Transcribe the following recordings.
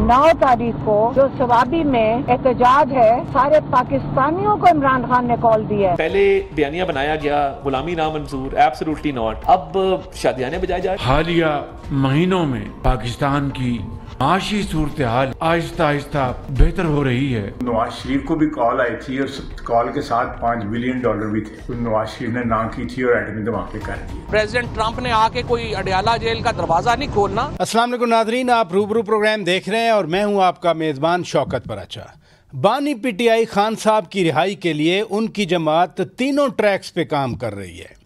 9 तारीख को जो सवाबी में एहतजाज है, सारे पाकिस्तानियों को इमरान खान ने कॉल दिया है। पहले बयानिया बनाया गया गुलामी नामंजूर, एब्सोल्युटली नॉट, अब शादियाने बजाए जा रहे। हालिया महीनों में पाकिस्तान की माशी सूरत हाल आहिस्ता आहिस्ता बेहतर हो रही है। नवाज शरीफ को भी कॉल आई थी और कॉल के साथ $5 बिलियन भी थे, तो नवाज शरीफ ने ना की थी और एटमी धमाके कर दिए। प्रेसिडेंट ट्रंप ने आके कोई अडयाला जेल का दरवाजा नहीं खोलना। अस्सलाम वालेकुम नाज़रीन, आप रूबरू प्रोग्राम देख रहे हैं और मैं हूं आपका मेज़बान शौकत बराचा। बानी पीटीआई खान साहब की रिहाई के लिए उनकी जमात तीनों ट्रैक्स पे काम कर रही है।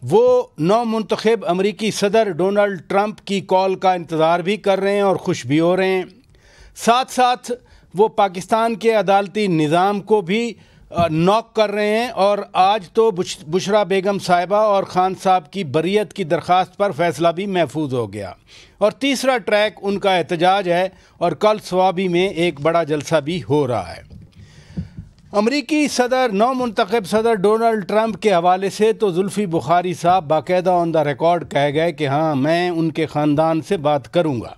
वो नौमुंतखब अमरीकी सदर डोनाल्ड ट्रंप की कॉल का इंतज़ार भी कर रहे हैं और खुश भी हो रहे हैं। साथ साथ वो पाकिस्तान के अदालती निज़ाम को भी नॉक कर रहे हैं और आज तो बुशरा बेगम साहिबा और खान साहब की बरियत की दरख्वास्त पर फैसला भी महफूज हो गया। और तीसरा ट्रैक उनका एहतजाज है और कल सवाबी में एक बड़ा जलसा भी हो रहा है। अमरीकी सदर नौमुंतखब सदर डोनाल्ड ट्रंप के हवाले से तो जुल्फ़ी बुखारी साहब बाकायदा ऑन द रिकॉर्ड कह गए कि हाँ, मैं उनके ख़ानदान से बात करूँगा।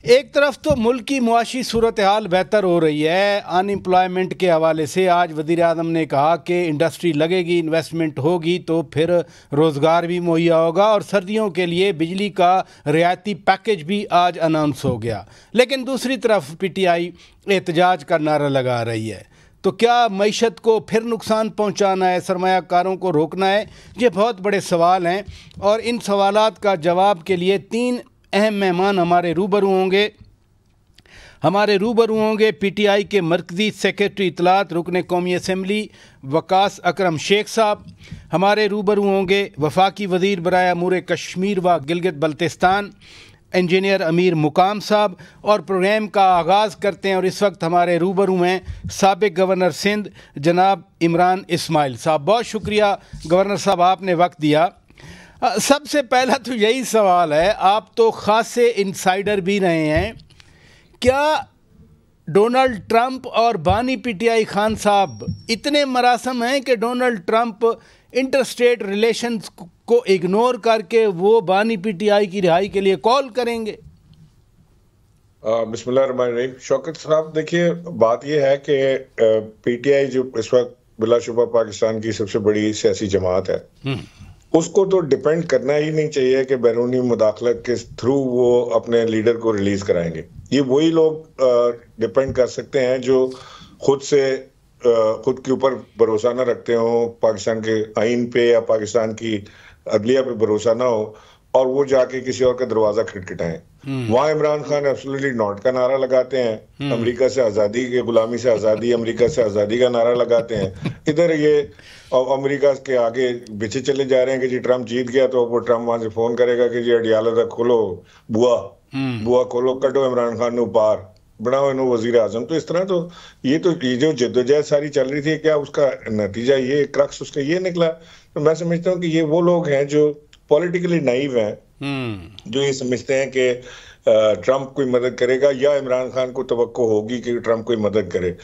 एक तरफ तो मुल्क की मुआशी सूरत हाल बेहतर हो रही है। अनएम्प्लॉयमेंट के हवाले से आज वज़ीर आज़म ने कहा कि इंडस्ट्री लगेगी, इन्वेस्टमेंट होगी तो फिर रोज़गार भी मुहैया होगा और सर्दियों के लिए बिजली का रियायती पैकेज भी आज अनाउंस हो गया। लेकिन दूसरी तरफ पीटीआई एहतजाज का नारा लगा रही है। तो क्या मईशत को फिर नुकसान पहुंचाना है, सरमायाकारों को रोकना है? ये बहुत बड़े सवाल हैं और इन सवालात का जवाब के लिए तीन अहम मेहमान हमारे रूबरू होंगे। पीटीआई के मरकज़ी सेक्रेटरी इत्तलात रुकन कौमी असम्बली वकास अकरम शेख साहब, हमारे रूबरू होंगे वफाकी वज़ीर बराए अमूर कश्मीर व गिलगित बल्तिस्तान इंजीनियर अमीर मुकाम साहब। और प्रोग्राम का आगाज़ करते हैं और इस वक्त हमारे रूबरू हैं साबिक़ गवर्नर सिंध जनाब इमरान इस्माइल साहब। बहुत शुक्रिया गवर्नर साहब, आपने वक्त दिया। सबसे पहला तो यही सवाल है, आप तो ख़ासे इंसाइडर भी रहे हैं, क्या डोनाल्ड ट्रंप और बानी पीटीआई खान साहब इतने मरासम हैं कि डोनाल्ड ट्रंप इंटरस्टेट रिलेशंस को इग्नोर करके वो बानी पीटीआई की रिहाई के लिए कॉल करेंगे? बिस्मिल्लाहिर्रहमानिर्रहीम। शौकत साहब, देखिए बात यह है कि पीटीआई जो इस वक्त बिलाशुबा पाकिस्तान की सबसे बड़ी सियासी जमात है, उसको तो डिपेंड करना ही नहीं चाहिए कि बैरूनी मुदाखलत के थ्रू वो अपने लीडर को रिलीज कराएंगे। ये वही लोग डिपेंड कर सकते हैं जो खुद के ऊपर भरोसा ना रखते हो, पाकिस्तान के आइन पे या पाकिस्तान की अदलिया पे भरोसा ना हो और वो जाके किसी और का दरवाजा खटखटाएं। वहां इमरान खान एब्सोल्युटली नॉट का नारा लगाते हैं, अमेरिका से आज़ादी के गुलामी से आज़ादी, अमेरिका से आज़ादी का नारा लगाते हैं। इधर ये अमेरिका के आगे पीछे चले जा रहे हैं कि जी ट्रंप जीत गया तो वो ट्रंप वहां से फोन करेगा कि जी अडियाला खोलो, बुआ खोलो, कटो इमरान खान ने पार बनाओ इन्हों वजीर आजम। तो इस तरह तो ये जो जद्दोजहद सारी चल रही थी, क्या उसका नतीजा ये क्रक्स उसका ये निकला? तो मैं समझता हूँ कि ये वो लोग हैं जो पॉलिटिकली नाइव हैं, जो ये समझते हैं कि ट्रंप कोई मदद करेगा या इमरान खान को तवक्को होगी कि ट्रंप कोई मदद करे।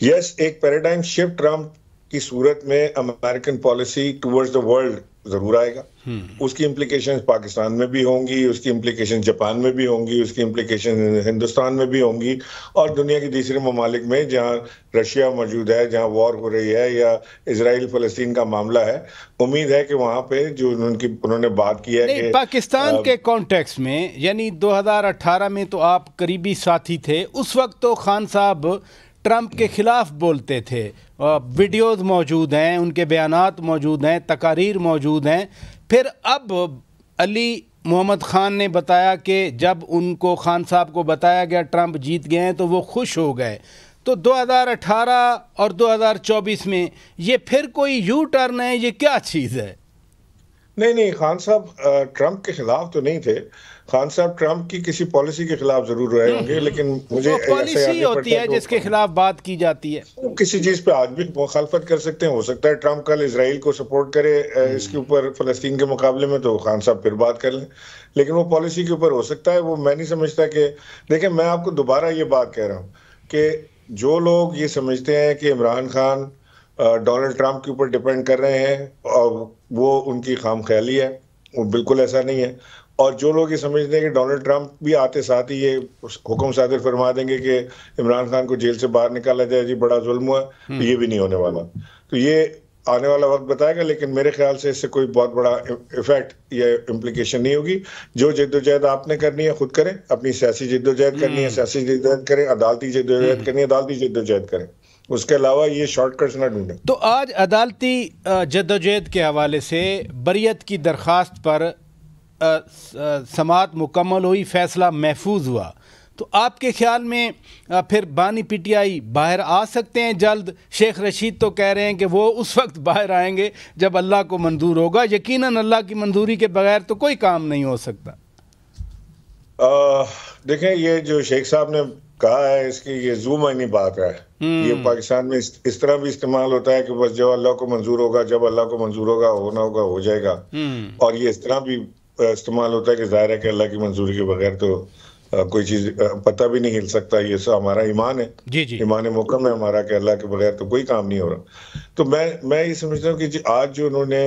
यस, एक पैराडाइम शिफ्ट ट्रंप की सूरत में American policy towards the world जरूर आएगा। उसकी इम्प्लीकेशंस पाकिस्तान में भी होंगी, उसकी इम्प्लीकेशन जापान में भी होंगी, उसकी इम्प्लीकेशन हिंदुस्तान में भी होंगी और दुनिया के दूसरे ममालिक में जहां रशिया मौजूद है, जहां वॉर हो रही है या इजराइल फलस्तीन का मामला है। उम्मीद है कि वहां पे जो उन्होंने बात की है कि पाकिस्तान के कॉन्टेक्स्ट में, यानी 2018 में तो आप करीबी साथी थे, उस वक्त तो खान साहब ट्रंप के ख़िलाफ़ बोलते थे, वीडियोज़ मौजूद हैं, उनके बयानात मौजूद हैं, तकारीर मौजूद हैं। फिर अब अली मोहम्मद ख़ान ने बताया कि जब उनको खान साहब को बताया गया ट्रंप जीत गए हैं तो वो खुश हो गए। तो 2018 और 2024 में ये फिर कोई यू टर्न है, ये क्या चीज़ है? नहीं, खान साहब ट्रंप के खिलाफ तो नहीं थे। खान साहब ट्रंप की किसी पॉलिसी के खिलाफ जरूर रहे होंगे, लेकिन मुझे पॉलिसी होती है जिसके खिलाफ बात की जाती है। वो किसी चीज पे आज भी मुखालफत कर सकते हैं। हो सकता है ट्रंप कल इजराइल को सपोर्ट करे इसके ऊपर फलस्तीन के मुकाबले में, तो खान साहब फिर बात कर लें, लेकिन वो पॉलिसी के ऊपर हो सकता है। वो मैं नहीं समझता कि, देखिए मैं आपको दोबारा ये बात कह रहा हूँ कि जो लोग ये समझते हैं कि इमरान खान डोनाल्ड ट्रंप के ऊपर डिपेंड कर रहे हैं और वो उनकी खामख्याली है। वो बिल्कुल ऐसा नहीं है। और जो लोग ये समझते हैं कि डोनाल्ड ट्रंप भी आते साथ ही ये हुक्म सादर फरमा देंगे कि इमरान खान को जेल से बाहर निकाला जाए, जी बड़ा जुल्म हुआ, तो ये भी नहीं होने वाला। तो ये आने वाला वक्त बताएगा, लेकिन मेरे ख्याल से इससे कोई बहुत बड़ा इफेक्ट या इम्प्लीकेशन नहीं होगी। जो जद्दोजहद आपने करनी है खुद करें, अपनी सियासी जद्दोजहद करनी है सियासी जद्दोजहद करें, अदालती जद्दोजहद करनी है अदालती जद्दोजहद करें, उसके अलावा ये शॉर्टकट्स ना ढूंढें। तो आज अदालती जद्दोजहद के हवाले से बरियत की दरख्वास्त पर समाअत मुकम्मल हुई, फैसला महफूज हुआ, तो आपके ख्याल में फिर बानी पीटीआई बाहर आ सकते हैं जल्द? शेख रशीद तो कह रहे हैं कि वो उस वक्त बाहर आएंगे जब अल्लाह को मंजूर होगा। यकीनन अल्लाह की मंजूरी के बगैर तो कोई काम नहीं हो सकता। देखें, ये जो शेख साहब ने कहा है इसकी ये ज़ूमानी बात है। ये पाकिस्तान में इस तरह भी इस्तेमाल होता है कि बस जो अल्लाह को मंजूर होगा, जब अल्लाह को मंजूर होगा, होना होगा, हो जाएगा। और ये इस तरह भी इस्तेमाल होता है कि जाहिर है कि अल्लाह की मंजूरी के बगैर तो कोई चीज पता भी नहीं हिल सकता। ये सब हमारा ईमान है, जी जी, ईमान मुकम्म है हमारा कि अल्लाह के बगैर तो कोई काम नहीं हो रहा। तो मैं ये समझता हूँ कि आज जो उन्होंने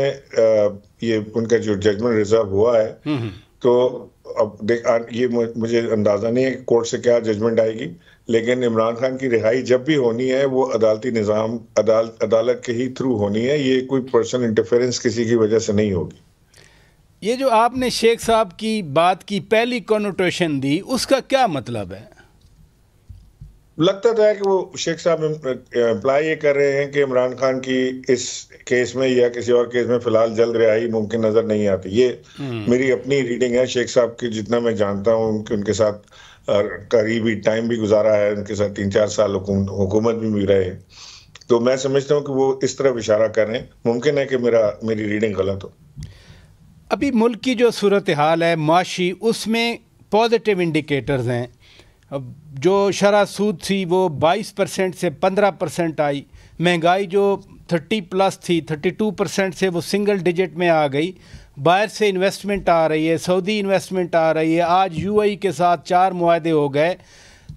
ये उनका जो जजमेंट रिजर्व हुआ है, तो अब देख ये मुझे अंदाजा नहीं है कि कोर्ट से क्या जजमेंट आएगी, लेकिन इमरान खान की रिहाई जब भी होनी है वो अदालती निज़ाम अदालत के ही थ्रू होनी है। ये कोई पर्सनल इंटरफेरेंस किसी की वजह से नहीं होगी। ये जो आपने शेख साहब की बात की पहली कॉनोटेशन दी, उसका क्या मतलब है? लगता था कि वो शेख साहब इम्प्लाई ये कर रहे हैं कि इमरान खान की इस केस में या किसी और केस में फिलहाल जल्द रिहाई मुमकिन नजर नहीं आती। ये मेरी अपनी रीडिंग है शेख साहब की, जितना मैं जानता हूँ उनके साथ करीबी टाइम भी गुजारा है, उनके साथ 3-4 साल हुकूमत भी रहे। तो मैं समझता हूँ कि वो इस तरफ इशारा कर रहे हैं। मुमकिन है कि मेरी रीडिंग गलत हो। अभी मुल्क की जो सूरत हाल है माशी, उसमें पॉजिटिव इंडिकेटर्स हैं। जो शरह सूद थी वो 22% से 15% आई, महंगाई जो 30+ थी 32% से वो सिंगल डिजिट में आ गई, बाहर से इन्वेस्टमेंट आ रही है, सऊदी इन्वेस्टमेंट आ रही है, आज यूएई के साथ 4 मुआहदे हो गए।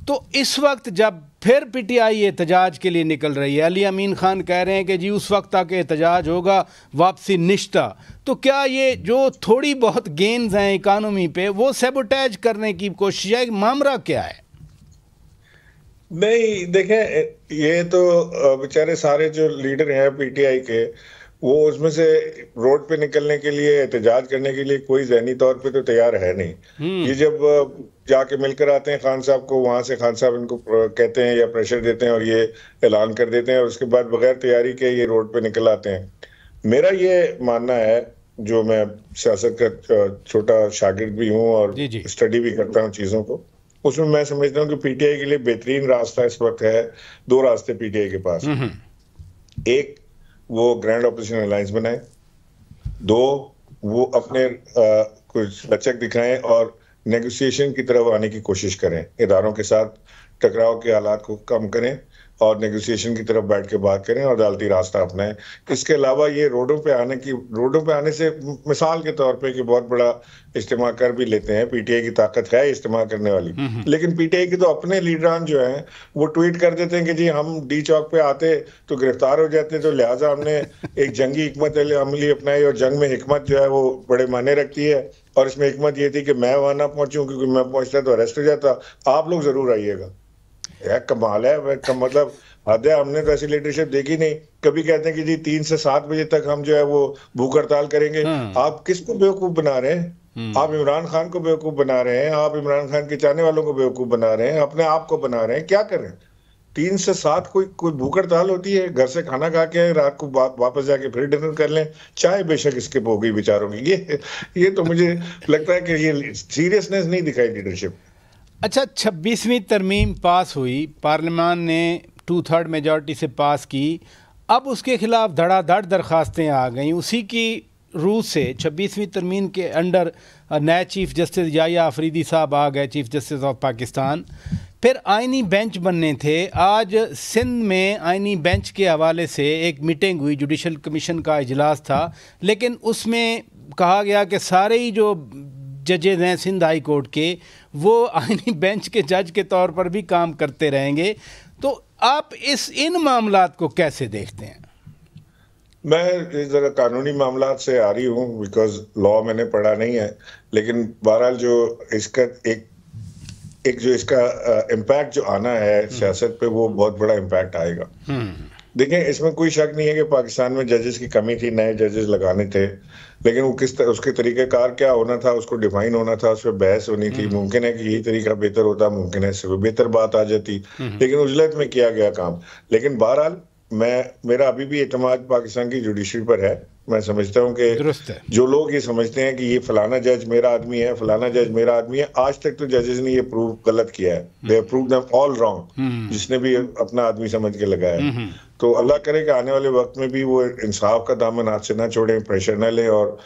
तो इस वक्त जब फिर पीटीआई एहतजाज के लिए निकल रही है, अली अमीन खान कह रहे हैं कि जी उस वक्त तक एहतजाज होगा, वापसी निश्ता, तो क्या ये जो थोड़ी बहुत गेन्स हैं इकानमी पे वो सैबोटेज करने की कोशिश है? मामला क्या है? नहीं, देखें, ये तो बेचारे सारे जो लीडर हैं पीटीआई के, वो उसमें से रोड पे निकलने के लिए, एहतजाज करने के लिए कोई ज़हनी तौर पे तो तैयार है नहीं। ये जब जाके मिलकर आते हैं खान साहब को, वहां से खान साहब इनको कहते हैं या प्रेशर देते हैं और ये ऐलान कर देते हैं, और उसके बाद बगैर तैयारी के ये रोड पे निकल आते हैं। मेरा ये मानना है, जो मैं सियासत का छोटा शागिर्द भी हूँ और स्टडी भी करता हूँ चीज़ों को, उसमें मैं समझता हूँ कि पीटीआई के लिए बेहतरीन रास्ता इस वक्त है। 2 रास्ते पीटीआई के पास। एक, वो ग्रैंड ऑपोजिशन अलायंस बनाए। 2, वो अपने कुछ लचक दिखाएं और नेगोशिएशन की तरफ आने की कोशिश करें, इदारों के साथ टकराव के हालात को कम करें और नेगोशिएशन की तरफ बैठ के बात करें और अदालती रास्ता अपनाएं। इसके अलावा ये रोडों पे आने से, मिसाल के तौर पे, कि बहुत बड़ा इज्तिमा कर भी लेते हैं, पीटीआई की ताकत है इज्तिमा करने वाली, लेकिन पीटीआई के तो अपने लीडरान जो हैं वो ट्वीट कर देते हैं कि जी हम डी चौक पे आते तो गिरफ्तार हो जाते, तो लिहाजा हमने एक जंगी हिकमत अमली अपनाई, और जंग में हिकमत जो है वो बड़े मायने रखती है, और इसमें हिकमत ये थी कि मैं वहां ना पहुंचूं, क्योंकि मैं पहुंचता तो अरेस्ट हो जाता, आप लोग जरूर आइएगा। यार कमाल है, मतलब हद है, हमने तो ऐसी लीडरशिप देखी नहीं। कभी कहते हैं कि जी 3 से 7 बजे तक हम जो है वो भूख हड़ताल करेंगे। आप किसको बेवकूफ बना रहे हैं? आप इमरान खान को बेवकूफ बना रहे हैं, आप इमरान खान के चाहने वालों को बेवकूफ बना रहे हैं, अपने आप को बना रहे हैं। क्या कर रहे हैं? 3 से 7 कोई भूख हड़ताल होती है? घर से खाना खा के रात को वापस जाके फिर डिनर कर लें, चाहे बेशक इसके हो गई बेचारों की। ये तो मुझे लगता है कि ये सीरियसनेस नहीं दिखाई लीडरशिप। अच्छा, 26वीं तरमीम पास हुई, पार्लियामान ने 2/3 मेजॉरिटी से पास की, अब उसके खिलाफ धड़ाधड़ दरख्वास्तें आ गई। उसी की रूह से 26वीं तरमीम के अंडर नए चीफ जस्टिस याह्या अफरीदी साहब आ गए, चीफ जस्टिस ऑफ पाकिस्तान। फिर आइनी बेंच बनने थे। आज सिंध में आइनी बेंच के हवाले से एक मीटिंग हुई, जुडिशल कमीशन का इजलास था, लेकिन उसमें कहा गया कि सारे ही जो जजेज हैं सिंध हाई कोर्ट के, वो आइनी बेंच के जज के तौर पर भी काम करते रहेंगे। तो आप इन मामलात को कैसे देखते हैं? मैं जरा कानूनी मामलात से आ रही हूँ, बिकॉज लॉ मैंने पढ़ा नहीं है, लेकिन बहरहाल जो इसका एक जो इसका इम्पैक्ट जो आना है सियासत पे, वो बहुत बड़ा इम्पैक्ट आएगा। देखिए, इसमें कोई शक नहीं है कि पाकिस्तान में जजेस की कमी थी, नए जजेस लगाने थे, लेकिन वो उसके तरीक़ेकार क्या होना था, उसको डिफाइन होना था, उस पर बहस होनी थी। मुमकिन है कि यही तरीका बेहतर होता, मुमकिन है इससे बेहतर बात आ जाती, लेकिन उजलत में किया गया काम। लेकिन बहरहाल मेरा अभी भी एतमाद पाकिस्तान की जुडिशरी पर है। मैं समझता हूँ कि जो लोग ये समझते हैं कि ये फलाना जज मेरा आदमी है, फलाना जज मेरा आदमी है, आज तक तो जजेस ने ये प्रूव गलत किया है। They prove them all wrong, जिसने भी अपना आदमी समझ के लगाया है। तो अल्लाह करे कि आने वाले वक्त में भी वो इंसाफ का दामन हाथ से ना छोड़ें, प्रेशर न लें, और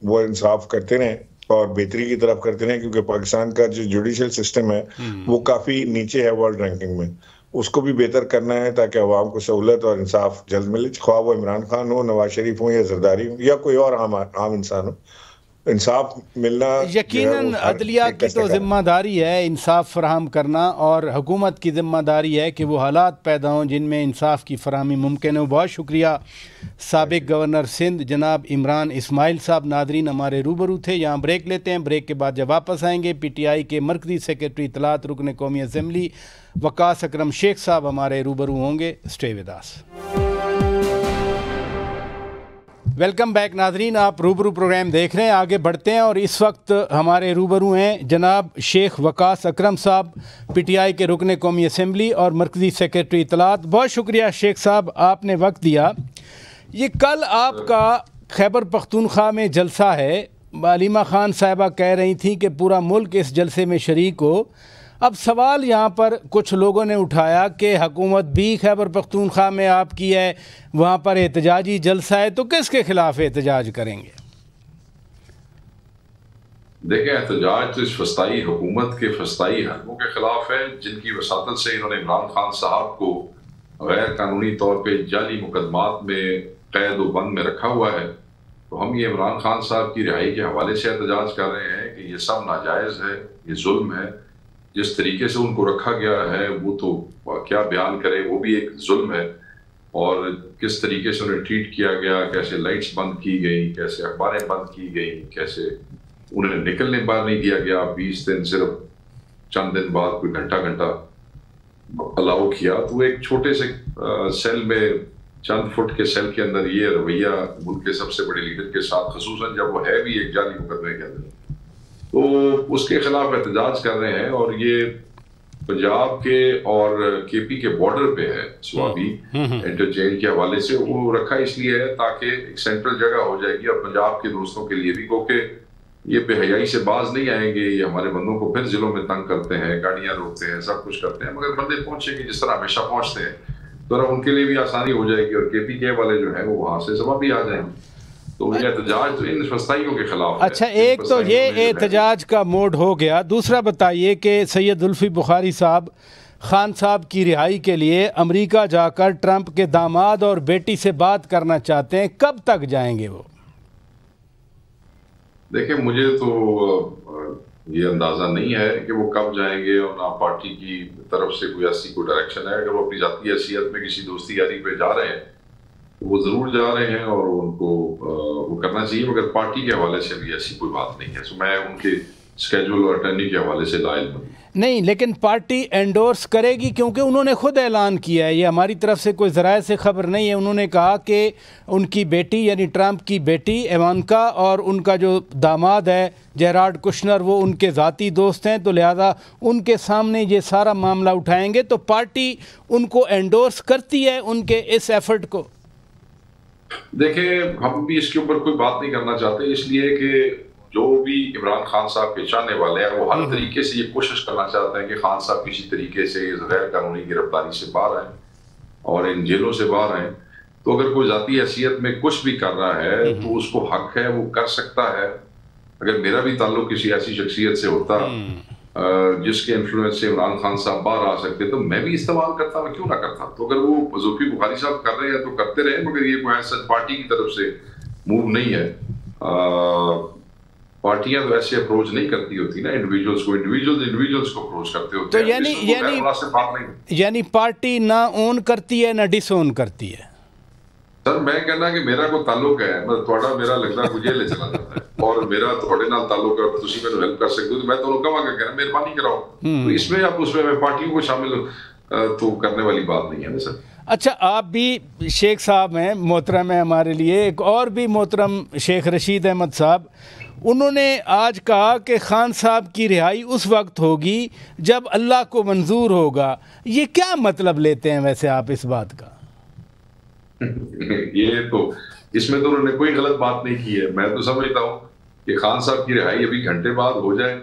वो इंसाफ करते रहें और बेहतरी की तरफ करते रहें, क्योंकि पाकिस्तान का जो जुडिशियल सिस्टम है वो काफी नीचे है वर्ल्ड रैंकिंग में। उसको भी बेहतर करना है ताकि अवाम को सहूलत और इंसाफ जल्द मिले, ख्वाह वो इमरान खान हो, नवाज शरीफ हो, या जरदारी हो, या कोई और आम इंसान हो। इंसाफ मिलना यकीनन अदलिया की तो जिम्मेदारी है इंसाफ फराहम करना, और हुकूमत की जिम्मेदारी है कि वो हालात पैदा हों जिनमें इंसाफ की फराहमी मुमकिन है। बहुत शुक्रिया साबिक गवर्नर सिंध जनाब इमरान इस्माइल साहब। नादरीन, हमारे रूबरू थे। यहाँ ब्रेक लेते हैं, ब्रेक के बाद जब वापस आएंगे PTI के मरकज़ी सेक्रेटरी इत्तलात रुकन कौमी असम्बली वकास अकरम शेख साहब हमारे रूबरू होंगे। Stay with us. Welcome back नाजरीन, आप रूबरू प्रोग्राम देख रहे हैं। आगे बढ़ते हैं और इस वक्त हमारे रूबरू हैं जनाब शेख वकास अकरम साहब, PTI के रुकन कौमी असम्बली और मरकज़ी सेक्रेटरी इत्तलात। बहुत शुक्रिया शेख साहब, आपने वक्त दिया। ये कल आपका खैबर पख्तूनख्वा में जलसा है। अलीमा खान साहिबा कह रही थी कि पूरा मुल्क इस जलसे में शरीक हो। अब सवाल यहाँ पर कुछ लोगों ने उठाया कि हुकूमत भी खैबर पख्तूनख्वा में आपकी है, वहाँ पर एहतजाजी जलसा है, तो किसके खिलाफ एहतजाज करेंगे? देखिए, एहतजाज तो इस फस्ताई हुकूमत के फस्ताई हरकों के खिलाफ है, जिनकी वसातत से इन्होंने इमरान खान साहब को गैर कानूनी तौर पर जाली मुकदमात में कैद व बंद में रखा हुआ है। तो हम ये इमरान खान साहब की रिहाई के हवाले से एहतजाज कर रहे हैं कि ये सब नाजायज़ है, ये जुल्म है। जिस तरीके से उनको रखा गया है वो तो क्या बयान करे, वो भी एक जुल्म है। और किस तरीके से उन्हें ट्रीट किया गया, कैसे लाइट्स बंद की गई, कैसे अखबारें बंद की गई, कैसे उन्हें निकलने बाहर नहीं दिया गया। 20 दिन सिर्फ चंद दिन बाद कोई घंटा अलाउ किया। तो एक छोटे से सेल में, चंद फुट के सेल के अंदर ये रवैया मुल्क के सबसे बड़े लीडर के साथ, खसूसन जब वो है भी एक जाली मुकदमे के अंदर, तो उसके खिलाफ एहतजाज कर रहे हैं। और ये पंजाब के और KP के बॉर्डर पे है, स्वाबी इंटरचेंज के हवाले से वो रखा इसलिए है ताकि एक सेंट्रल जगह हो जाएगी और पंजाब के दोस्तों के लिए भी, क्योंकि ये बेहयाई से बाज नहीं आएंगे। ये हमारे बंदों को फिर जिलों में तंग करते हैं, गाड़ियां रोकते हैं, सब कुछ करते हैं, मगर बंदे पहुंचेंगे जिस तरह हमेशा पहुंचते हैं, तो उनके लिए भी आसानी हो जाएगी और KP के वाले जो है वो वहां से सब भी आ जाएंगे। तो ये एहतजाज तो इन फस्ताइयों के खिलाफ। अच्छा, एक तो ये एहतजाज का मोड हो गया। दूसरा बताइए कि सैयद जुल्फी बुखारी साहब खान साहब की रिहाई के लिए अमेरिका जाकर ट्रंप के दामाद और बेटी से बात करना चाहते हैं, कब तक जाएंगे वो? देखिए, मुझे तो ये अंदाजा नहीं है कि वो कब जाएंगे, और ना पार्टी की तरफ से कोई ऐसी कोई डायरेक्शन है। अगर वो अपनी जाती हैसियत में किसी दोस्ती यारी पे जा रहे हैं तो वो जरूर जा रहे हैं और उनको वो करना चाहिए, मगर पार्टी के हवाले से भी ऐसी कोई बात नहीं है। तो मैं उनके स्केड्यूल और अटेंडिंग के हवाले से लाइल नहीं, लेकिन पार्टी एंडोर्स करेगी, क्योंकि उन्होंने खुद ऐलान किया है, ये हमारी तरफ से कोई ज़राए से खबर नहीं है। उन्होंने कहा कि उनकी बेटी यानी ट्रंप की बेटी इवांका और उनका जो दामाद है जेराड कुशनर, वो उनके ज़ाती दोस्त हैं, तो लिहाजा उनके सामने ये सारा मामला उठाएंगे। तो पार्टी उनको एंडोर्स करती है उनके इस एफर्ट को। देखिए, हम भी इसके ऊपर कोई बात नहीं करना चाहते, इसलिए कि जो भी इमरान खान साहब के चाहने वाले हैं वो हर तरीके से ये कोशिश करना चाहते हैं कि खान साहब किसी तरीके से गैर कानूनी गिरफ्तारी से बाहर आए और इन जेलों से बाहर आए। तो अगर कोई जाती हैसियत में कुछ भी कर रहा है तो उसको हक है, वो कर सकता है। अगर मेरा भी ताल्लुक किसी ऐसी शख्सियत से होता जिसके इन्फ्लुएंस से इमरान खान साहब बाहर आ सकते, तो मैं भी इस्तेमाल करता, मैं क्यों ना करता। तो अगर वो जुल्फी बुखारी साहब कर रहे हैं तो करते रहे, मगर ये कोई ऐसा पार्टी की तरफ से मूव नहीं है। पार्टियां तो ऐसे अप्रोच नहीं करती होती ना इंडिविजुअल्स को, इंडिविजुअल्स को अप्रोच करते होते हैं। तो यानी पार्टी ना ओन करती है ना डिसओन करती है। सर मैं कहना कि मेरा कोई ताल्लुक है, मतलब थोड़ा मेरा लगता है जेल चला जाता है और मेरा थोड़े नाल ताल्लुक है, तुसी मैंने हेल्प कर सकते हो तो मैं तो कहांगा कहना मेहरबानी कराओ। तो इसमें आप उसमें मैं पार्टियों को शामिल तो करने वाली बात नहीं है ना सर। अच्छा, आप भी शेख साहब हैं, मोहतरम है हमारे लिए। एक और भी मोहतरम शेख रशीद अहमद साहब, उन्होंने आज कहा कि खान साहब की रिहाई उस वक्त होगी जब अल्लाह को मंजूर होगा। ये क्या मतलब लेते हैं वैसे आप इस बात का? ये तो इसमें तो उन्होंने कोई गलत बात नहीं की है। मैं तो समझता हूँ कि खान साहब की रिहाई अभी घंटे बाद हो जाए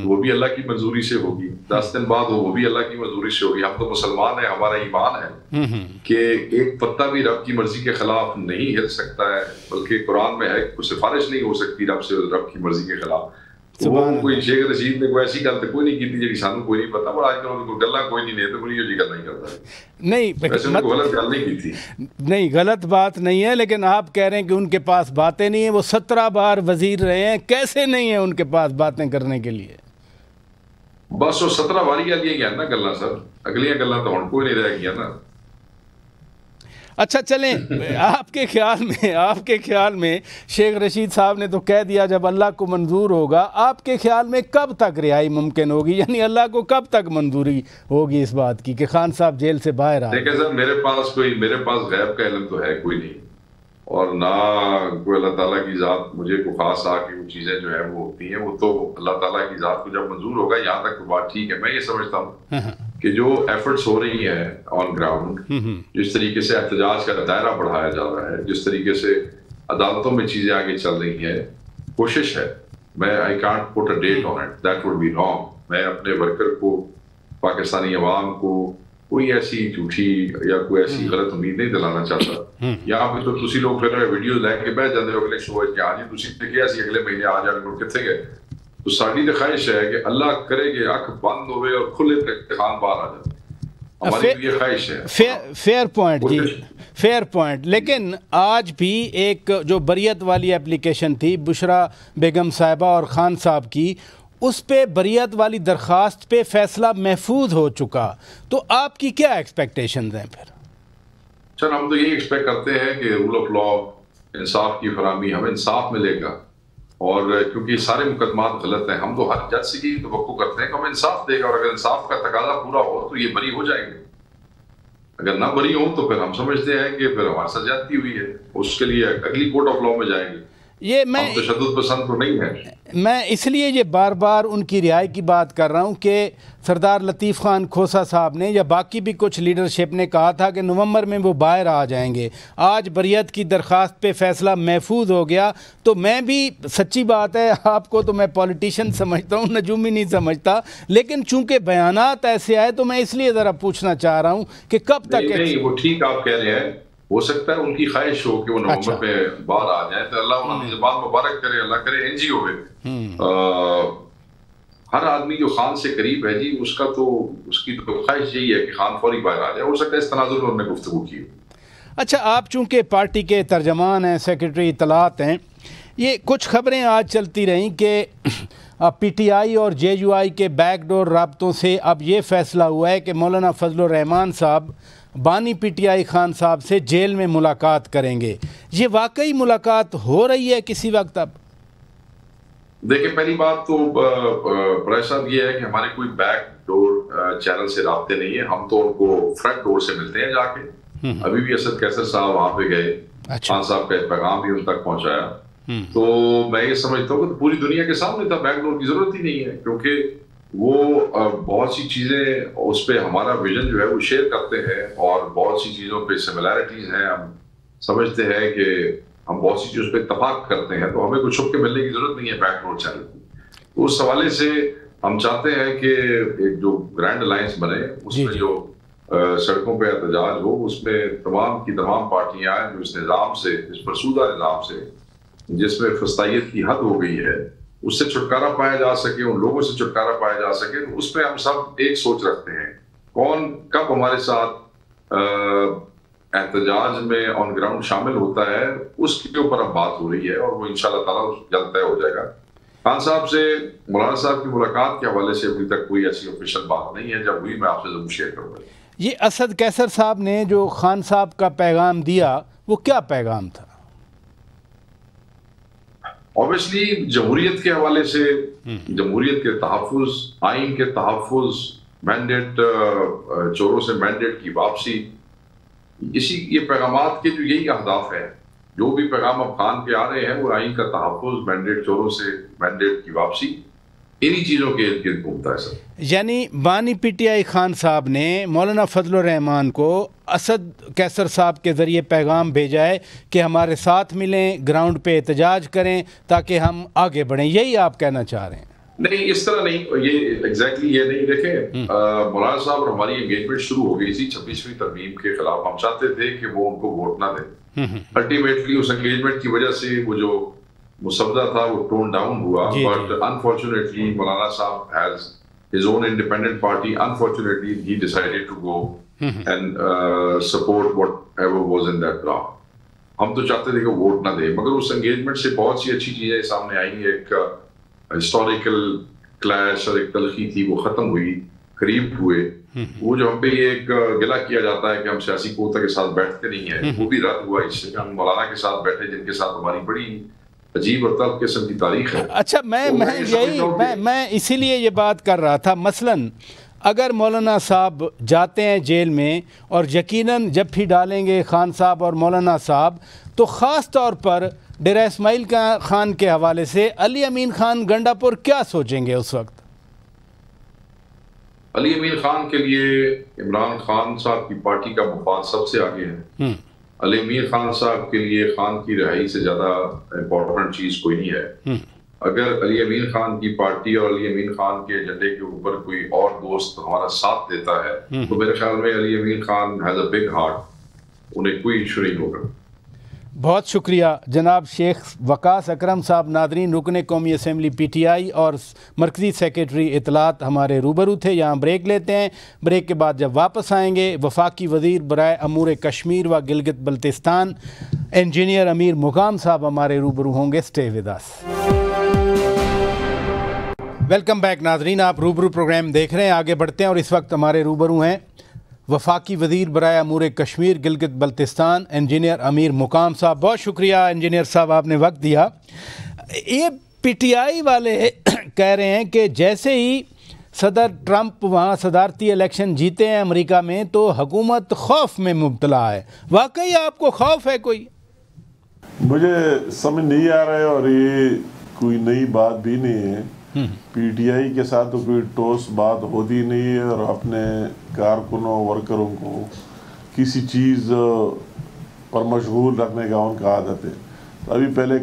वो भी अल्लाह की मंजूरी से होगी, 10 दिन बाद हो वो भी अल्लाह की मंजूरी से होगी। हम तो मुसलमान हैं, हमारा ईमान है कि एक पत्ता भी रब की मर्जी के खिलाफ नहीं हिल सकता है, बल्कि कुरान में है कोई सिफारिश नहीं हो सकती रब से रब की मर्जी के खिलाफ। वो कोई शेख रशीद ने कोई ऐसी गल तो कोई नहीं की जी सानू कोई नहीं पता, पर आजकल कोई गल्ला कोई नहीं तो कोई ये गल नहीं करता। नहीं गलत गल नहीं की थी, नहीं गलत बात नहीं है, लेकिन आप कह रहे हैं कि उनके पास बातें नहीं है। वो 17 बार वजीर रहे हैं, कैसे नहीं है उनके पास बातें करने के लिए? बस वो 17 बारी वाली गया ना गल्ला सर, अगलियां गल्ला तो हुण कोई नहीं रह गया ना। अच्छा चलें, आपके ख्याल में शेख रशीद साहब ने तो कह दिया जब अल्लाह को मंजूर होगा, आपके ख्याल में कब तक रिहाई मुमकिन होगी? यानी अल्लाह को कब तक मंजूरी होगी इस बात की कि खान साहब जेल से बाहर आए? देखिए सर, मेरे पास गैब का इल्म तो है कोई नहीं, और ना कोई अल्लाह ताला की जात मुझे को खास आ कि वो चीजें जो है वो होती हैं, वो तो अल्लाह ताला की जात को जब मंजूर होगा। यहाँ तक तो बात ठीक है। मैं ये समझता हूँ कि जो एफर्ट्स हो रही हैं ऑन ग्राउंड, जिस तरीके से एहतजाज का दायरा बढ़ाया जा रहा है, जिस तरीके से अदालतों में चीजें आगे चल रही हैं, कोशिश है, मैं I can't put a date on it, that would be wrong. मैं अपने वर्कर को, पाकिस्तानी अवाम को कोई ऐसी झूठी या कोई ऐसी गलत उम्मीद नहीं दिलाना चाहता। यहाँ पे तो तुसी लोग फिर वीडियो लैके बह जाते हो अगले शो के, हाँ जी तुसी ने किया सी अगले महीने आ जाने कितने गए। तो साड़ी तो ख्वाहिश है कि अल्लाह करे कि अख बंद होवे और खुले खान बाहर आ जाए, हमारी ये ख्वाहिश है। फेयर पॉइंट जी, फेयर पॉइंट। लेकिन आज भी एक जो बरियत वाली एप्लीकेशन थी बुशरा बेगम साहिबा और खान साहब की, उस पे बरियत वाली दरख्वास्त पे फैसला महफूज हो चुका, तो आपकी क्या एक्सपेक्टेशंस हैं फिर? सर हम तो यही एक्सपेक्ट करते हैं कि रूल ऑफ लॉ, इंसाफ की फराहमी, हमें इंसाफ मिलेगा। और क्योंकि सारे मुकदमात गलत हैं, हम तो हर जज से यही तवक्को करते हैं कि हमें इंसाफ देगा, और अगर इंसाफ का तकाजा पूरा हो तो ये बरी हो जाएंगे। अगर ना बरी हो तो फिर हम समझते हैं कि फिर हमारे साथ ज्यादती हुई है, उसके लिए अगली कोर्ट ऑफ लॉ में जाएंगे। ये मैं तशद्दुद पसंद तो नहीं है। मैं इसलिए ये बार बार उनकी रिहाई की बात कर रहा हूँ कि सरदार लतीफ़ खान खोसा साहब ने या बाकी भी कुछ लीडरशिप ने कहा था कि नवंबर में वो बाहर आ जाएंगे। आज बरियत की दरख्वास्त पे फैसला महफूज हो गया, तो मैं भी, सच्ची बात है, आपको तो मैं पॉलिटिशियन समझता हूँ, नजूमी नहीं समझता, लेकिन चूँकि बयानात ऐसे आए तो मैं इसलिए ज़रा पूछना चाह रहा हूँ कि कब तक। नहीं, वो ठीक आप कह रहे हैं, हो सकता है उनकी ख्वाहिश हो कि वो नवंबर में बाहर आ जाए, तो अल्लाह उनकी ज़बान मुबारक करे, अल्लाह करे एनजीओ में। हर आदमी जो खान से करीब है जी, उसका तो उसकी तो ख्वाहिश यही है कि खान फौरी बाहर आ जाए। हो सकता है इस तनाजुर में उन्होंने गुफ्तगू की। अच्छा, आप चूँकि पार्टी के तर्जमान हैं, सेक्रेटरी इत्तलात हैं, ये कुछ खबरें आज चलती रहीं कि PTI और JUI के बैकडोर राब्तों से अब ये फैसला हुआ है कि मौलाना फजलुर रहमान साहब बानी PTI खान साहब से जेल में मुलाकात करेंगे। ये वाकई मुलाकात हो रही है किसी वक्त? अब देखिए, पहली बात तो परेश साहब ये है कि हमारे कोई बैक डोर चैनल से राब्ते नहीं है, हम तो उनको फ्रंट डोर से मिलते हैं जाके। अभी भी असद कैसर साहब वहां पे गए, खान साहब का पैगाम भी उन तक पहुंचाया। तो मैं ये समझता हूँ कि पूरी दुनिया के सामने था, बैक डोर की जरूरत ही नहीं है, क्योंकि वो बहुत सी चीजें उस पर हमारा विजन जो है वो शेयर करते हैं, और बहुत सी चीजों पे सिमिलैरिटीज हैं। हम समझते हैं कि हम बहुत सी चीजों पे इत्तफाक करते हैं, तो हमें कुछ छुप के मिलने की जरूरत नहीं है बैकडोर चैनल की। तो उस हवाले से हम चाहते हैं कि एक जो ग्रैंड अलायंस बने, उसमें जो सड़कों पे एहतजाज हो, उसमें तमाम की तमाम पार्टियां जो इस निज़ाम से, इस फरसूदा निज़ाम से जिसमें फस्तायत की हद हो गई है, उससे छुटकारा पाया जा सके, उन लोगों से छुटकारा पाया जा सके। तो उस पर हम सब एक सोच रखते हैं, कौन कब हमारे साथ एहतजाज में ऑन ग्राउंड शामिल होता है, उसके ऊपर अब बात हो रही है, और वो इंशाल्लाह ताला जल्द तय हो जाएगा। खान साहब से मौलाना साहब की मुलाकात के हवाले से अभी तक कोई ऐसी ऑफिशियल बात नहीं है, जब हुई मैं आपसे जरूर शेयर करूंगा। ये असद कैसर साहब ने जो खान साहब का पैगाम दिया, वो क्या पैगाम था? ऑब्वियसली जमहूरियत के हवाले से, जमहूरियत के तहफ़्फ़ुज़, आइन के तहफ़्फ़ुज़, मैंडेट, चोरों से मैंडेट की वापसी, ये पैगामात के जो यही अहदाफ है, जो भी पैगाम अब खान पे आ रहे हैं वो आइन का तहफ़्फ़ुज़, मैंडेट, चोरों से मैंडेट की वापसी, इन्हीं चीज़ों के इर्द गिर्द घूमता है सर। यानी बानी पीटीआई खान साहब ने मौलाना फजलुर रहमान को असद कैसर साहब के ज़रिए पैगाम भेजा है कि हमारे साथ मिलें, ग्राउंड पे एहतजाज करें ताकि हम आगे बढ़ें, यही आप कहना चाह रहे हैं? नहीं, इस तरह नहीं, ये एग्जैक्टली ये नहीं। देखें, मौलाना साहब और हमारी एंगेजमेंट शुरू हो गई थी 26वीं तरमीम के खिलाफ। हम चाहते थे कि वो उनको वोट ना दें। अल्टीमेटली उस एंगेजमेंट की वजह से वो जो मुसवदा था वो टोन डाउन हुआ, बट अनफॉर्चुनेटली मौलाना साहब has his own independent party. Unfortunately he decided to go and support whatever was in that draft. हम तो चाहते थे कि वोट ना दे, मगर उस एंगेजमेंट से बहुत सी अच्छी चीजें सामने आई। एक हिस्टोरिकल क्लैश और एक तलखी थी, वो खत्म हुई, करीब हुए। वो जो हम पे एक गिला किया जाता है कि हम सियासी कोता के साथ बैठते नहीं है, वो भी रद्द हुआ इससे। हम मौलाना के साथ बैठे जिनके साथ हमारी बड़ी अजीब और तल्ख किस्म की तारीख है। अच्छा, मैं इसीलिए ये बात कर रहा था। मसलन अगर मौलाना साहब जाते हैं जेल में, और यकीनन जब भी डालेंगे खान साहब और मौलाना साहब, तो ख़ास तौर पर डेरा इस्माइल खान के हवाले से अली अमीन खान गंडापुर क्या सोचेंगे उस वक्त? अली अमीन खान के लिए इमरान खान साहब की पार्टी का मुफाद सबसे आगे है। अली अमीन खान साहब के लिए खान की रिहाई से ज्यादा इम्पोर्टेंट चीज कोई नहीं है। अगर अली अमीन खान की पार्टी और अली अमीन खान के एजेंडे के ऊपर कोई और दोस्त हमारा साथ देता है तो मेरे ख्याल में Ali Amin Khan has a big heart, उन्हें कोई इशू नहीं होगा। बहुत शुक्रिया जनाब शेख वकास अकरम साहब। नादरीन, रुकने कौमी असम्बली पीटीआई और मरकज़ी सेक्रेटरी इतलात हमारे रूबरू थे। यहाँ ब्रेक लेते हैं। ब्रेक के बाद जब वापस आएंगे, वफाकी वज़ीर बराए अमूर कश्मीर व गिलगित बल्तिस्तान इंजीनियर अमीर मुकाम साहब हमारे रूबरू होंगे। Stay with us. Welcome back Nadreen, आप रूबरू प्रोग्राम देख रहे हैं। आगे बढ़ते हैं और इस वक्त हमारे रूबरू हैं वफाकी वज़ीर बराए अमूर कश्मीर गिलगित बल्तिस्तान इंजीनियर अमीर मुकाम साहब। बहुत शुक्रिया इंजीनियर साहब, आपने वक्त दिया। ये पीटीआई वाले कह रहे हैं कि जैसे ही सदर ट्रंप वहाँ सदारती इलेक्शन जीते हैं अमेरिका में, तो हुकूमत खौफ में मुब्तला है। वाकई आपको खौफ है कोई? मुझे समझ नहीं आ रहा है, और ये कोई नई बात भी नहीं है। पीटीआई के साथ तो कोई ठोस बात होती नहीं है, और अपने कारकुनों वर्करों को किसी चीज़ पर मशगूल रखने का उनका आदत है। तो अभी पहले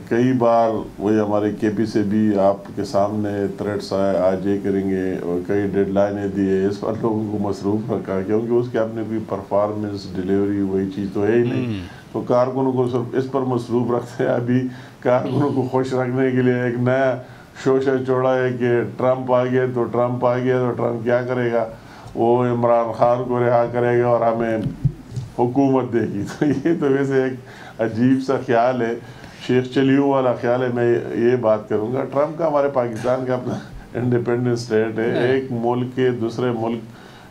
कई बार वही हमारे केपी से भी आपके सामने थ्रेट्स आए, आज ये करेंगे, और कई डेडलाइनें दिए। इस पर लोगों को मसरूफ़ रखा, क्योंकि उसके अपने कोई परफॉर्मेंस डिलीवरी वही चीज़ तो है ही नहीं। तो कारकुनों को सिर्फ इस पर मसरूफ़ रखते हैं। अभी कारकुनों को खुश रखने के लिए एक नया शोशा छोड़ा है कि ट्रंप आ गया तो ट्रंप क्या करेगा, वो इमरान खान को रिहा करेगा और हमें हुकूमत देगी। तो ये तो वैसे एक अजीब सा ख्याल है, शेख चलियों वाला ख्याल है। मैं ये बात करूँगा, ट्रंप का हमारे पाकिस्तान का अपना इंडिपेंडेंट स्टेट है। एक मुल्क के दूसरे मुल्क,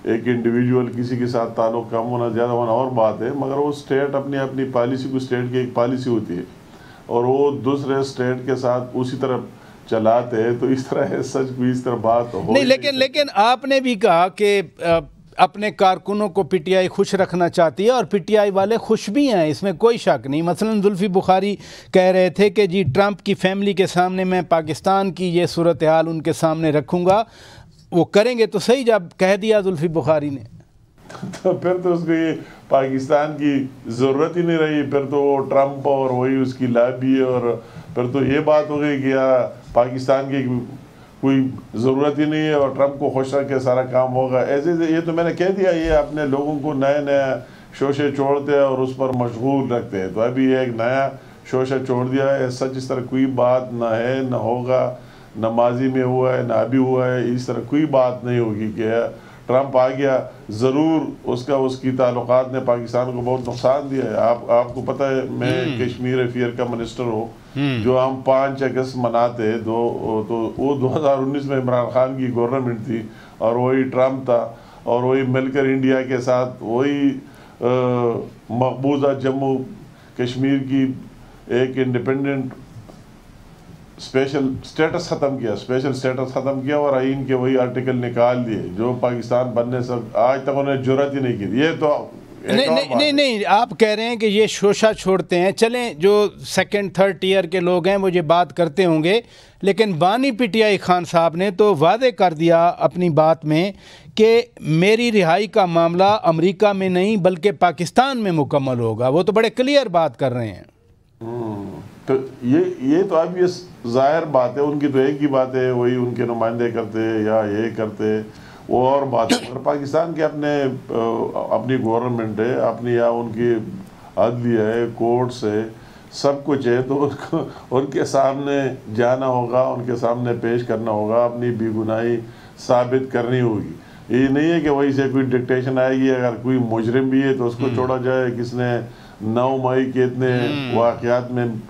एक इंडिविजुअल किसी के साथ ताल्लुक़ कम होना ज़्यादा होना और बात है, मगर वो स्टेट अपनी पॉलिसी को, स्टेट की एक पॉलिसी होती है और वो दूसरे स्टेट के साथ उसी तरह चलाते हैं। तो इस तरह है, सच कोई इस तरह बात हो नहीं। लेकिन आपने भी कहा कि अपने कारकुनों को पीटीआई खुश रखना चाहती है, और पीटीआई वाले खुश भी हैं, इसमें कोई शक नहीं। मसलन जुल्फी बुखारी कह रहे थे कि जी ट्रंप की फैमिली के सामने मैं पाकिस्तान की ये सूरत हाल उनके सामने रखूँगा, वो करेंगे तो सही। जब कह दिया जुल्फी बुखारी ने तो फिर तो उसको ये पाकिस्तान की ज़रूरत ही नहीं रही। फिर तो वो ट्रंप और वही उसकी लॉबी, और फिर तो ये बात हो गई कि पाकिस्तान की कोई ज़रूरत ही नहीं है और ट्रंप को खुश रख के सारा काम होगा। ऐसे ये तो मैंने कह दिया, ये अपने लोगों को नए शोशे छोड़ते हैं और उस पर मशगूल रखते हैं। तो अभी एक नया शोशा छोड़ दिया है। सच इस तरह कोई बात ना है, ना होगा, न माजी में हुआ है, ना अभी हुआ है। इस तरह कोई बात नहीं होगी कि ट्रंप आ गया, ज़रूर उसकी ताल्लुकात ने पाकिस्तान को बहुत नुकसान दिया है। आपको पता है, मैं कश्मीर अफेयर का मिनिस्टर हूँ। जो हम 5 अगस्त मनाते तो वो 2019 में इमरान खान की गवर्नमेंट थी और वही ट्रंप था, और वही मिलकर इंडिया के साथ वही मकबूजा जम्मू कश्मीर की एक इंडिपेंडेंट स्पेशल स्टेटस ख़त्म किया और आइन के वही आर्टिकल निकाल दिए जो पाकिस्तान बनने से आज तक उन्हें जुर्रत ही नहीं की। ये तो नहीं, आप कह रहे हैं कि ये शोशा छोड़ते हैं। चलें, जो सेकंड थर्ड टियर के लोग हैं वो ये बात करते होंगे, लेकिन बानी पीटीआई खान साहब ने तो वादे कर दिया अपनी बात में कि मेरी रिहाई का मामला अमेरिका में नहीं बल्कि पाकिस्तान में मुकम्मल होगा। वो तो बड़े क्लियर बात कर रहे हैं। तो ये तो अब ये जाहिर बात है, उनकी तो एक ही बात है, वही उनके नुमाइंदे करते या ये करते, वो और बात है। अगर पाकिस्तान के अपनी गवर्नमेंट है, अपनी या उनकी अदलिया है, कोर्ट्स है, सब कुछ है, तो उनके सामने जाना होगा, उनके सामने पेश करना होगा, अपनी बेगुनाही साबित करनी होगी। ये नहीं है कि वही से कोई डिक्टेशन आएगी, अगर कोई मुजरिम भी है तो उसको छोड़ा जाए। किसने 9 मई के इतने वाक़यात में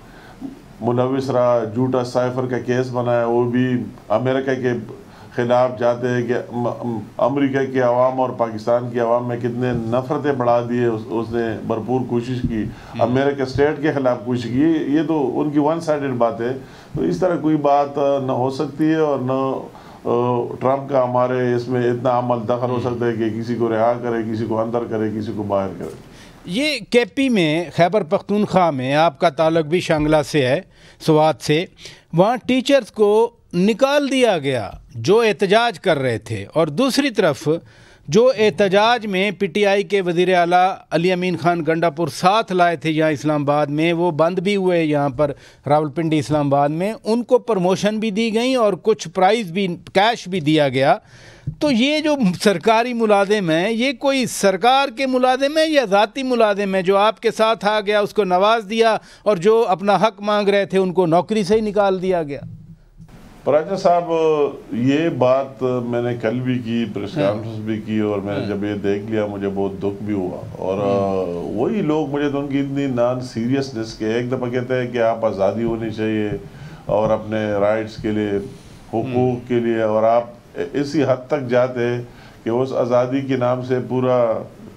मुलविस रहा, झूठा साइफर का केस बनाया, वो भी अमेरिका के ख़िलाफ़ जाते हैं कि अमेरिका की आवाम और पाकिस्तान की आवाम में कितने नफ़रतें बढ़ा दिए। उसने भरपूर कोशिश की, अमेरिका स्टेट के ख़िलाफ़ कोशिश की। ये तो उनकी वन साइडेड बात है। तो इस तरह कोई बात न हो सकती है और न ट्रंप का हमारे इसमें इतना अमल दखल हो सकता है कि किसी को रिहा करे, किसी को अंदर करे, किसी को बाहर करे। ये केपी में, खैबर पख्तूनख्वा में, आपका ताल्लुक भी शांगला से है, स्वात से, वहाँ टीचर्स को निकाल दिया गया जो एहतजाज कर रहे थे, और दूसरी तरफ जो एहतजाज में पीटीआई के वज़ीर आला अली अमीन खान गंडापुर साथ लाए थे यहाँ इस्लामाबाद में, वो बंद भी हुए यहाँ पर रावलपिंडी इस्लामाबाद में। उनको प्रमोशन भी दी गई और कुछ प्राइज़ भी, कैश भी दिया गया। तो ये जो सरकारी मुलाजिम है, ये कोई सरकार के मुलाजिम है या ज़ाती मुलाजिम है? जो आपके साथ आ गया उसको नवाज दिया और जो अपना हक मांग रहे थे उनको नौकरी से ही निकाल दिया गया। पराचा साहब, ये बात मैंने कल भी की, प्रेस कॉन्फ्रेंस भी की, और मैंने जब ये देख लिया मुझे बहुत दुख भी हुआ। और वही लोग, मुझे तो उनकी इतनी नॉन सीरियसनेस के, एक दफ़ा कहते हैं कि आप आज़ादी होनी चाहिए और अपने राइट्स के लिए, हुकूक के लिए, और आप इसी हद तक जाते कि उस आज़ादी के नाम से पूरा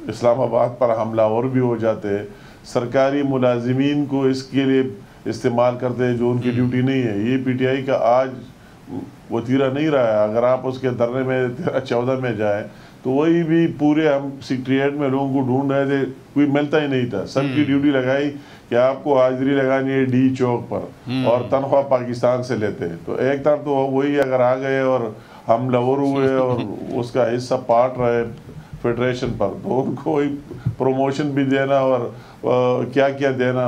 इस्लामाबाद पर हमलावर भी हो जाते, सरकारी मुलाजिमीन को इसके लिए इस्तेमाल करते हैं जो उनकी ड्यूटी नहीं है। ये पीटीआई का आज वतीरा नहीं रहा है। अगर आप उसके धरने में 13-14 में जाए तो वही भी पूरे, हम सेक्रेटेरिएट में लोगों को ढूंढ रहे थे, कोई मिलता ही नहीं था। सबकी ड्यूटी लगाई कि आपको हाजिरी लगानी है डी चौक पर, और तनख्वाह पाकिस्तान से लेते हैं। तो एक तरफ तो वही अगर आ गए और हम लवर हुए और उसका हिस्सा पार्ट रहे फेडरेशन पर, तो उनको वही प्रमोशन भी देना और क्या क्या देना,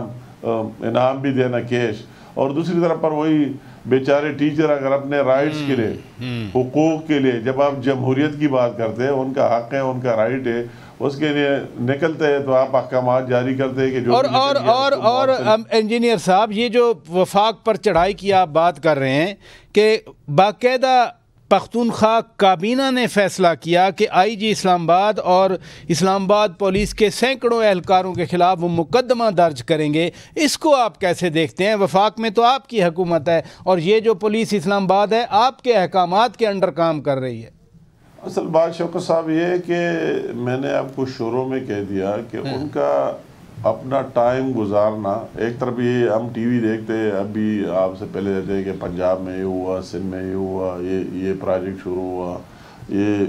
इनाम भी देना, कैश। और दूसरी तरफ पर वही बेचारे टीचर अगर अपने राइट्स के लिए, हुकूक के लिए, जब आप जमहूरियत की बात करते हैं, उनका हक है, उनका राइट है, उसके लिए निकलते हैं, तो आप अहकाम जारी करते हैं कि जो और इंजीनियर साहब, ये जो वफाक पर चढ़ाई की आप बात कर रहे हैं कि बाकायदा पख्तूनख्वा काबीना ने फैसला किया कि आईजी इस्लामाबाद और इस्लामाबाद पुलिस के सैकड़ों एहलकारों के ख़िलाफ़ वो मुकदमा दर्ज करेंगे। इसको आप कैसे देखते हैं? वफाक में तो आपकी हुकूमत है और ये जो पुलिस इस्लामाबाद है आपके अहकामात के अंडर काम कर रही है। असल बात शौकत साहब ये है कि मैंने आपको शुरू में कह दिया कि उनका अपना टाइम गुजारना, एक तरफ ये हम टीवी देखते हैं, अभी आपसे पहले देखते हैं कि पंजाब में ये हुआ, सिंध में ये हुआ, ये प्रोजेक्ट शुरू हुआ, ये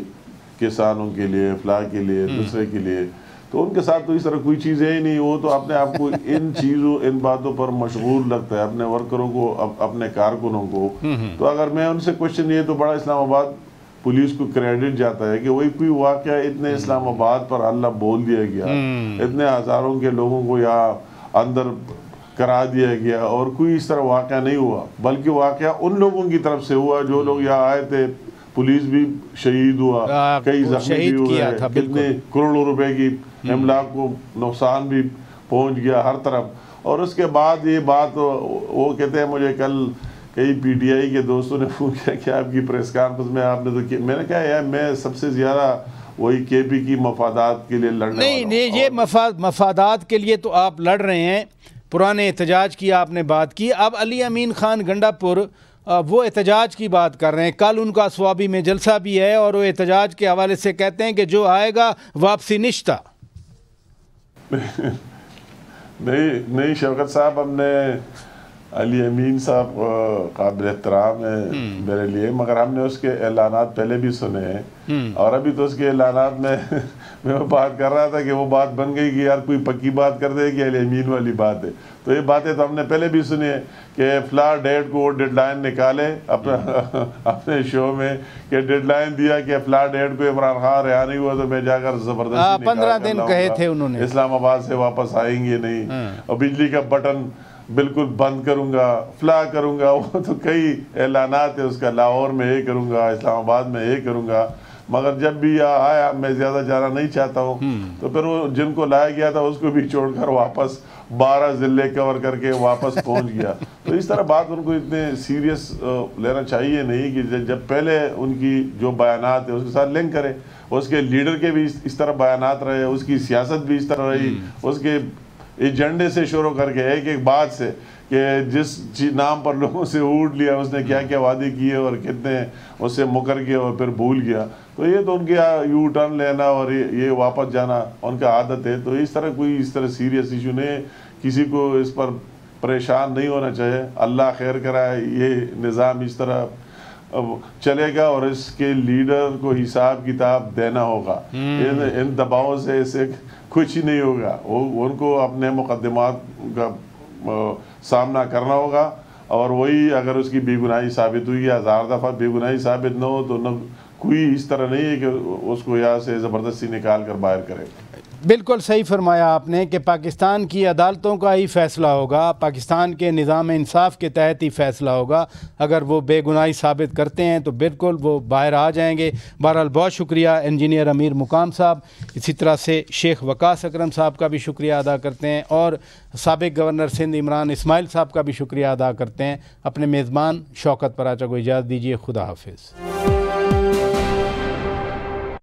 किसानों के लिए, फलाह के लिए, दूसरे के लिए, तो उनके साथ तो इस तरह कोई चीज़ है ही नहीं। वो तो अपने आप को इन चीज़ों, इन बातों पर मशगूल रखता है, अपने वर्करों को, अपने कारकुनों को। तो अगर मैं उनसे क्वेश्चन ये, तो बड़ा इस्लामाबाद पुलिस को क्रेडिट जाता है कि वही कोई वाकया इतने इस्लामाबाद पर हल्ला बोल दिया गया, इतने हज़ारों के लोगों को यहाँ अंदर करा दिया गया और कोई इस तरह वाकया नहीं हुआ, बल्कि वाकया उन लोगों की तरफ से हुआ जो लोग यहाँ आए थे। पुलिस भी शहीद हुआ, कई जख्मी भी हुए, कितने करोड़ों रुपए की इमलाक को नुकसान भी पहुँच गया हर तरफ। और उसके बाद ये बात वो कहते हैं, मुझे कल कई पीटीआई के दोस्तों ने पूछा कि आपकी प्रेस कॉन्फ्रेंस में आपने तो, मैंने कहा यार मैं सबसे ज़्यादा वही केपी की मफादात के लिए लड़ने नहीं, ये मफादात के लिए तो आप लड़ रहे हैं। पुराने एहतजाज की आपने बात की, अब अली अमीन खान गंडापुर वो एहतजाज की बात कर रहे हैं। कल उनका स्वाबी में जलसा भी है और वो एहतजाज के हवाले से कहते हैं कि जो आएगा वापसी निश्ता। नहीं शौकत साहब, हमने अली अमीन साहब काबिल एहतराम है मेरे लिए, मगर हमने उसके ऐलानात पहले भी सुने हैं और अभी तो उसके ऐलानात में मैं बात कर रहा था कि वो बात बन गई कि यार कोई पक्की बात कर दे कि अली अमीन वाली बात है। तो ये बातें तो हमने पहले भी सुनी है कि फ्ला डेट को डेडलाइन निकाले अपने शो में कि डेडलाइन दिया कि फ्ला डेट को इमरान खान रिहा नहीं हुआ तो मैं जाकर जबरदस्ती 15 दिन कहे थे उन्होंने, इस्लामाबाद से वापस आएंगे नहीं और बिजली का बटन बिल्कुल बंद करूंगा, फ्ला करूंगा। वो तो कई ऐलानात है उसका, लाहौर में ये करूंगा, इस्लामाबाद में ये करूंगा, मगर जब भी आया मैं ज़्यादा जाना नहीं चाहता हूँ तो फिर वो जिनको लाया गया था उसको भी छोड़कर वापस 12 ज़िले कवर करके वापस पहुँच गया। तो इस तरह बात उनको इतने सीरियस लेना चाहिए नहीं कि जब पहले उनकी जो बयानात है उसके साथ लिंक करें, उसके लीडर के भी इस तरह बयानात रहे, उसकी सियासत भी इस तरह रही, उसके एजेंडे से शुरू करके एक एक बात से कि जिस नाम पर लोगों से ऊट लिया उसने क्या क्या वादे किए और कितने उससे मुकर गए और फिर भूल गया। तो ये तो उनके यू टर्न लेना और ये वापस जाना उनका आदत है। तो इस तरह सीरियस इशू नहीं, किसी को इस पर परेशान नहीं होना चाहिए। अल्लाह खैर कराए, ये निज़ाम इस तरह चलेगा और इसके लीडर को हिसाब किताब देना होगा। इन दबावों से इसे कुछ ही नहीं होगा, उनको अपने मुकदमात का सामना करना होगा और वही अगर उसकी बेगुनाही साबित हुई या 1000 दफ़ा बेगुनाही साबित न हो तो न कोई इस तरह नहीं है कि उसको यहाँ से ज़बरदस्ती निकाल कर बाहर करे। बिल्कुल सही फरमाया आपने कि पाकिस्तान की अदालतों का ही फ़ैसला होगा, पाकिस्तान के निज़ाम इंसाफ के तहत ही फ़ैसला होगा। अगर वो बेगुनाही साबित करते हैं तो बिल्कुल वो बाहर आ जाएंगे। बहरहाल बहुत शुक्रिया इंजीनियर अमीर मुकाम साहब, इसी तरह से शेख वकास अकरम साहब का भी शुक्रिया अदा करते हैं और साबिक़ गवर्नर सिंध इमरान इस्माइल साहब का भी शुक्रिया अदा करते हैं। अपने मेज़बान शौकत पराचा को इजाज़त दीजिए। खुदा हाफिज़।